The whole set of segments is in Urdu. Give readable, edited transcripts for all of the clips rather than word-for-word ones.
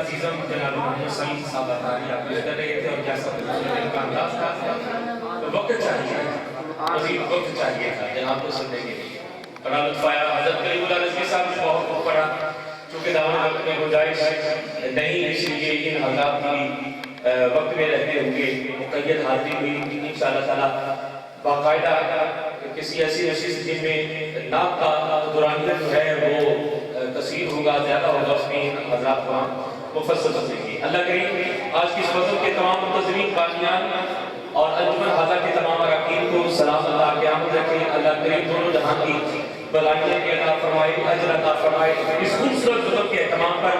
عزیزم جناب محمد سلیم صاحب بتائیں آپ کچھ کر رہے تھے اور کیا سب ان کا انداز تھا تو وقت چاہیے مزید وقت چاہیے تھا جناب کو سننے کے لیے بڑا لطف آیا حضرت قریب اللہ رضوی صاحب نے بہت پڑھا چونکہ دعوت وقت میں گنجائش نہیں اس لیے ان حضرات کی وقت میں رہتے ہوئے مقید حاضری ہوئی انشاءاللہ تعالیٰ باقاعدہ کسی ایسی نشست جن میں نعت کا دورانیت جو ہے وہ تصویر ہوگا زیادہ ہوگا اس میں حضرات وہاں مفصل سنیں گے اللہ کریم آج کی اس وقت کے تمام منتظمین باقیان اور انجمن حاضر کے تمام اراکین کو سلام اللہ قیامت رکھیں اللہ کریم دونوں جہاں کی بلائیاں کے عطا فرمائے اجر عطا فرمائے اس خوبصورت خطب کے اہتمام پر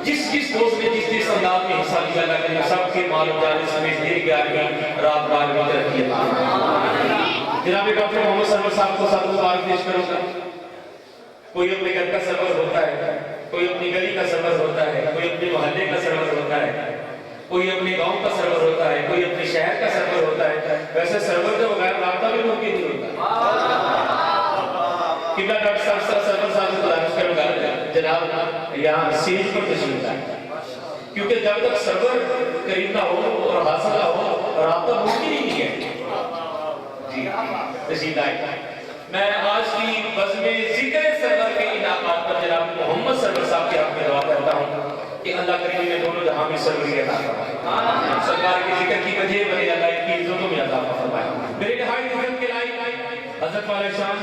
جس دوست نے جس انداز میں حصہ لیا اللہ کریم سب کے مال و جان سمیت دیر گیارہویں رات بارہویں ترقی عطا جناب ڈاکٹر محمد سرور صاحب کو سب مبارک پیش کروں گا کوئی اپنے گھر کا سرور ہوتا ہے کوئی اپنی گلی کا سرور ہوتا ہے کوئی اپنے محلے کا سرور ہوتا ہے کوئی اپنے گاؤں کا سرور ہوتا ہے کوئی اپنے شہر کا سرور ہوتا ہے ویسے سرور کے بغیر رابطہ بھی ممکن نہیں ہوتا قبلہ ڈاکٹر صاحب سرور صاحب سے گزارش کروں گا جناب یہاں سیج پر تشریف لائیں کیونکہ جب تک سرور قریب نہ ہو اور حاصل نہ ہو رابطہ ممکن ہی نہیں ہے جی تشریف لائیں میں آج کی بزم ذکر سرور کے انعقاد پر جناب محمد سرور صاحب کے حق میں دعا کرتا ہوں کہ اللہ کریم نے دونوں جہاں میں سروری عطا فرمائے سرکار کے ذکر کی وجہ بنے اللہ کی عزتوں میں عطا فرمائے میرے نہایت عزت کے لائق حضرت والا شان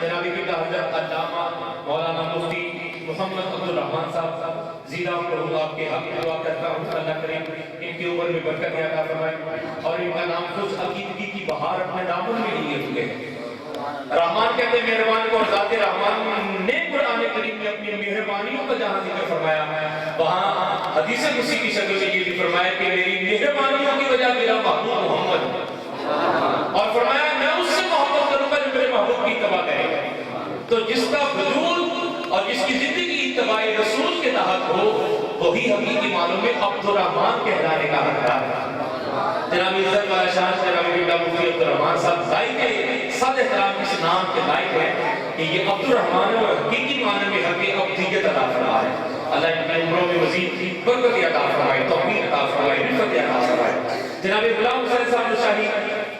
جناب قبلہ حضرت علامہ مولانا مفتی محمد عبدالرحمن صاحب زیدہ اللہ آپ کے حق میں دعا کرتا ہوں اللہ کریم ان کی عمر میں برکت عطا فرمائے اور ان کا نام خوش عقیدگی کی بہار اپنے دامن میں لیے ہوئے ہیں رحمان کہتے ہیں مہربان کو اور ذات رحمان نے قرآن کریم میں اپنی مہربانیوں کا جہاں ذکر فرمایا وہاں حدیث قدسی کی شکل میں یہ بھی فرمایا کہ میری مہربانیوں کی وجہ میرا محبوب محمد اور فرمایا میں اس سے محبت کروں گا جو میرے محبوب کی اتباع کرے گا تو جس کا وجود اور جس کی زندگی اتباع رسول کے تحت ہو وہی حقیقی معنوں میں عبدالرحمن کہلانے کا حقدار ہے جناب عزت والا شان جناب قبلہ مفتی عبدالرحمن صاحب ذائقے سب احترام اس نام کے لائق ہے کہ یہ عبدالرحمن اور حقیقی معنی میں حق عبدیت عطا فرما ہے اللہ ان کی عمروں میں مزید برکت عطا فرمائے توفیق عطا فرمائے رفعت عطا فرمائے جناب غلام حسین صاحب شاہی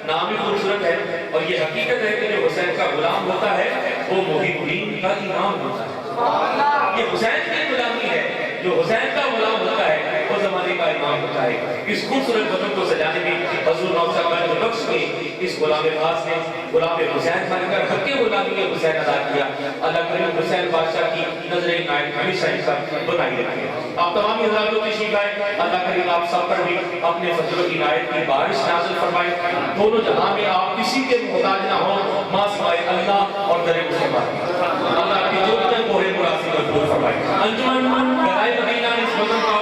نام ہی خوبصورت ہے اور یہ حقیقت ہے کہ جو حسین کا غلام ہوتا ہے وہ محب الدین کا امام ہوتا ہے یہ حسین کی غلامی ہے جو حسین کا غلام ہوتا ہے وہ زمانے کا امام ہوتا ہے اس خوبصورت وطن کو سجانے میں حضور نوشہبان بخش میں اس غلام خاص نے غلام حسین بن کر حق غلامی کے حسین ادا کیا اللہ کریم حسین بادشاہ کی نظر عنایت ہمیشہ ان پر بنائی رکھے آپ تمام حضرات کو تشریف لائے اللہ کریم آپ سب پر بھی اپنے فضل و عنایت کی بارش نازل فرمائے دونوں جہاں میں آپ کسی کے محتاج نہ ہوں ماں سوائے اللہ اور در مصطفیٰ اللہ کی جوت میں کوہ مراسم مقبول فرمائے انجمن گدائے مدینہ نے اس وطن کا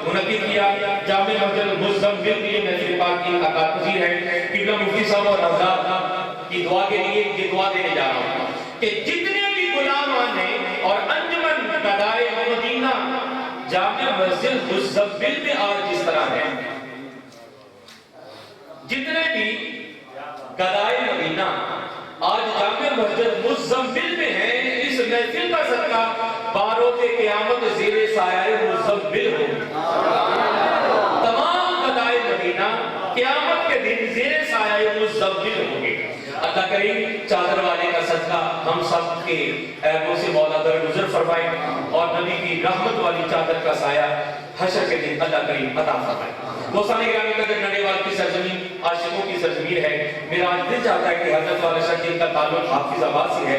منعقد کیا جامع مسجد مزمل کے محفل پاک کی انعقاد پذیر ہے قبلہ مفتی صاحب اور حضرات کی دعا کے لیے یہ دعا دینے جا رہا ہوں کہ جتنے بھی غلامان ہیں اور انجمن گدائے مدینہ جامع مسجد مزمل میں آج جس طرح ہے جتنے بھی گدائے مدینہ آج جامع مسجد مزمل میں ہیں اس محفل کا صدقہ باروت قیامت زیر سایہ مزمل ہو تمام گدائے مدینہ قیامت کے دن زیر سایہ مزمل ہوں گے اللہ کریم چادر والے کا صدقہ ہم سب کے عیبوں سے مولا درگزر فرمائے اور نبی کی رحمت والی چادر کا سایہ حشر کے دن اللہ کریم عطا فرمائے دوستان گرامی قدر ننیوال کی سرزمین عاشقوں کی سرزمین ہے میرا آج دل چاہتا ہے کہ حضرت والا شاہ جن کا تعلق حافظ آباد سے ہے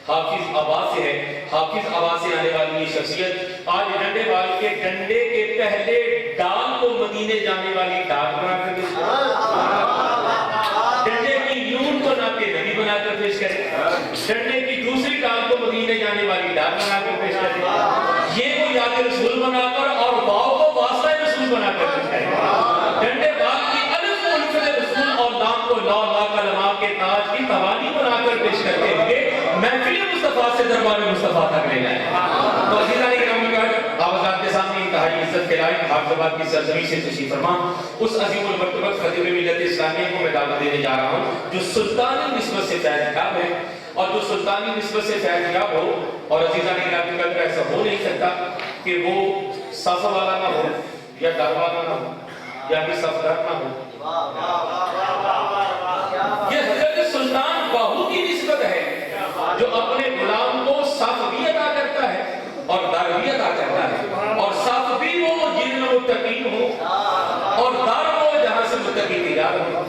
حافظ آباد سے ہے حافظ آباد سے آنے والی یہ شخصیت آج ڈنڈے وال کے ڈنڈے کے پہلے ڈال کو مدینے جانے والی ڈال بنا کر پیش کرے ڈنڈے کی یون کو نہ کے نبی بنا کر پیش کرے ڈنڈے کی دوسری ڈال کو مدینے جانے والی ڈال بنا کر پیش کرے یہ کو یاد رسول بنا کر اور واو کو واسطہ رسول بنا کر پیش کرے ڈنڈے وال کی الف کو الفت رسول اور لام کو لا لا کلمہ کے تاج کی توانی بنا کر پیش کرتے ہوئے محفل مصطفیٰ سے دربار مصطفیٰ تک لے جائیں تو عزیزان کرام آپ حضرات کے سامنے انتہائی عزت کے لائق حافظ آباد کی سرزمین سے تشریف فرما اس عظیم المرتبت خطیب ملت اسلامیہ کو میں دعوت دینے جا رہا ہوں جو سلطانی نسبت سے فیض یاب ہے اور جو سلطانی نسبت سے فیض یاب ہو اور عزیزان کرام ایسا ہو نہیں سکتا کہ وہ صف والا نہ ہو یا ڈر والا نہ ہو یا بھی صفدار نہ ہو. یہ حضرت سلطان باہو کی نسبت ہے جو اپنے غلام کو صف بھی عطا کرتا ہے اور در بھی عطا کرتا ہے, اور صف بھی وہ جن متقین ہو اور در وہ جہاں سے متقی تیار ہو.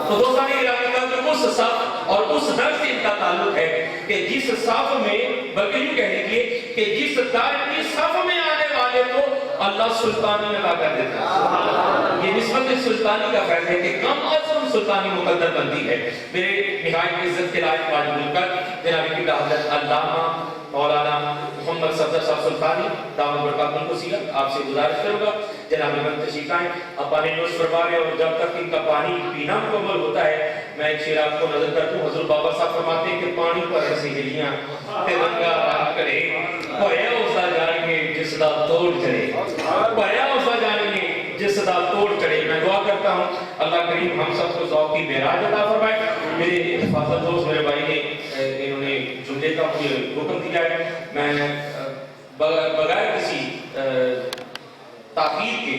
تو دوستان گرامی کا جو اس صف اور اس در سے ان کا تعلق ہے کہ جس صف میں, بلکہ یوں کہہ لیجیے کہ جس در کی صف میں آنے والے کو اللہ سلطانی عطا کر دیتا ہے. یہ نسبت سلطانی کا فیض ہے کہ کم از کم سلطانی مقدر بنتی ہے. میرے نہایت عزت کے لائق واجب القدر جناب کی حضرت علامہ مولانا محمد صفدر صاحب سلطانی دامت برکاتہ کو سیرت, آپ سے گزارش کروں گا جناب من تشریف لائیں, اب پانی نوش فرما رہے, اور جب تک ان کا پانی پینا مکمل ہوتا ہے میں ایک شعر آپ کو نظر کر دوں. حضرت بابا صاحب فرماتے ہیں کہ پانی پر ایسی گلیاں ترنگا رنگ کرے, پایا اسا جان کے جس دا توڑ چڑھے, پایا اسا جان کے جس دا توڑ چڑھے. میں دعا کرتا ہوں اللہ کریم ہم سب کو ذوق کی معراج عطا فرمائے. میرے حفاظت دوست میرے بھائی نے انہوں نے جملے کا مجھے حکم دیا ہے, میں بغیر کسی تاخیر کے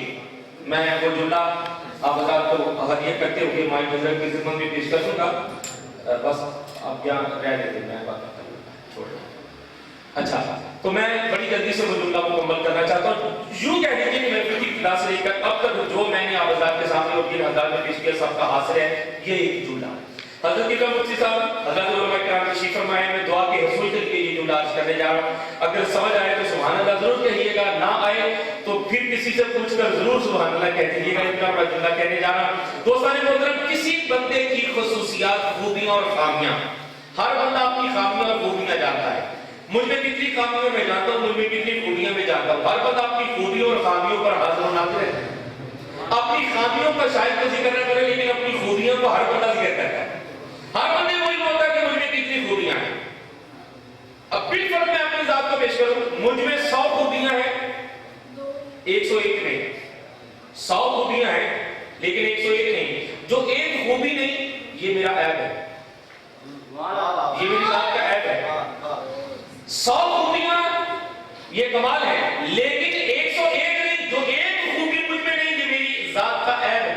میں وہ جملہ آپ حضرات کو ہدیہ کرتے ہوئے مائی حضرت کی خدمت میں پیش کر دوں گا. بس آپ یہاں رہ لیتے, میں بات کرتا ہوں, چھوڑ دیں. اچھا, تو میں بڑی جلدی سے وہ جملہ مکمل کرنا چاہتا ہوں. یوں کہہ دیجیے کہ محفل کی ابتدا سے لے کر اب تک جو میں نے آپ حضرات کے سامنے اور 3000 میں پیش کیا سب کا حاصل ہے یہ ایک جملہ. حضرت امام مفتی صاحب حضرت علماء کرام تشریف فرمائے, میں دعا کے حصول کے لیے یہ جملہ عرض کرنے جا رہا ہوں. اگر سمجھ آئے تو سبحان اللہ ضرور کہیے گا, نہ آئے تو پھر کسی سے پوچھ کر ضرور سبحان اللہ کہہ دیجیے گا. اتنا بڑا جملہ کہنے جا رہا ہوں. دوستان محترم, کسی بندے کی خصوصیات, خوبیاں اور خامیاں, ہر بندہ اپنی خامیاں اور خوبیاں جانتا ہے. مجھ میں کتنی خامیوں میں جانتا ہوں, مجھ میں کتنی خوبیاں میں جانتا ہوں. ہر بندہ اپنی خوبیوں اور خامیوں پر حاضر و ناظر ہے. اپنی خامیوں کا شاید تو ذکر نہ کرے لیکن اپنی خوبیوں کو ہر بندہ ذکر کرتا ہے. ہر بندے وہی بولتا ہے کہ مجھ میں کتنی خوبیاں ہیں. اب پھر فرق میں اپنی ذات کو پیش کروں, مجھ میں 100 خوبیاں ہیں, 101 نہیں. 100 خوبیاں ہیں لیکن 101 نہیں. جو ایک خوبی نہیں یہ میرا عیب ہے, یہ میری ذات کا عیب ہے. 100 خوبیاں یہ کمال ہے لیکن 101 نہیں. جو ایک خوبی مجھ میں نہیں یہ میری ذات کا عیب ہے.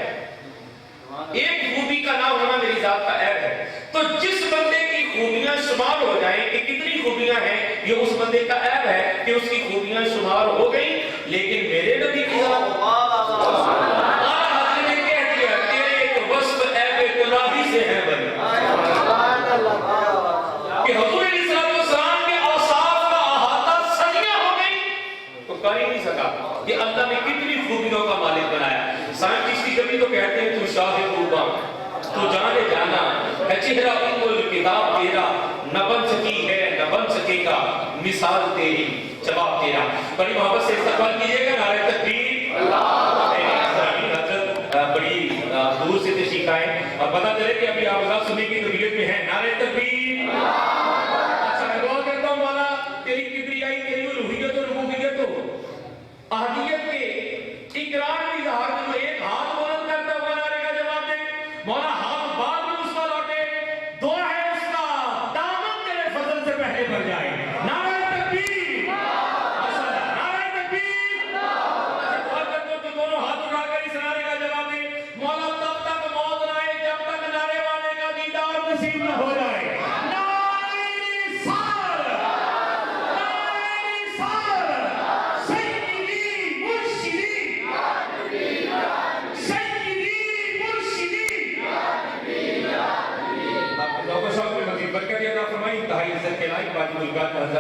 ایک خوبی کا نہ ہونا میری ذات کا عیب ہے. تو جس بندے کی خوبیاں شمار ہو جائیں کہ کتنی خوبیاں ہیں, یہ اس بندے کا عیب ہے کہ اس کی خوبیاں شمار ہو گئیں. لیکن میرے نبی کی ذات حضرت نے کہہ دیا تیرے ایک وصف عیب گناہی سے ہے بنی, کہ حضور علیہ السلام کے اوصاف کا احاطہ صدیاں ہو گئی تو کر ہی نہیں سکا کہ اللہ نے کتنی خوبیوں کا مالک بنایا. سائنٹسٹ کی کبھی تو کہتے ہیں تو شاہ خوباں تو جانے جانا ہے, چہرہ ام کتاب تیرا, نہ بن سکی ہے نہ بن سکے گا مثال تیری, جواب تیرا. بڑی محبت سے استقبال کیجئے گا نعرہ تکبیر. حضرت بڑی دور سے تشریف آئے اور پتہ چلے کہ ابھی آپ سننے کی طبیعت میں ہے. نعرہ تکبیر. اچھا میں دعا کرتا ہوں مولا تیری کبریائی, تیری الوہیت اور ربوبیت و احدیت کے اقرار کی اظہار میں جو ایک ہاتھ بلند کرتا ہوا نعرے کا جواب دے. مولا ہاتھ بعد میں اس کا لوٹے, دعا ہے اس کا دامن تیرے فضل سے پہلے بھر جائے. نعرہ تکبیر. نعرہ تکبیر. دعا کرتا ہوں کہ دونوں ہاتھ اٹھا کر اس نعرے کا جواب دے. مولا تب تک موت نہ آئے جب تک نعرے والے کا دیدار نصیب نہ ہو جائے. برکت عطا فرمائے. انتہائی عزت کے لائق واجب القدر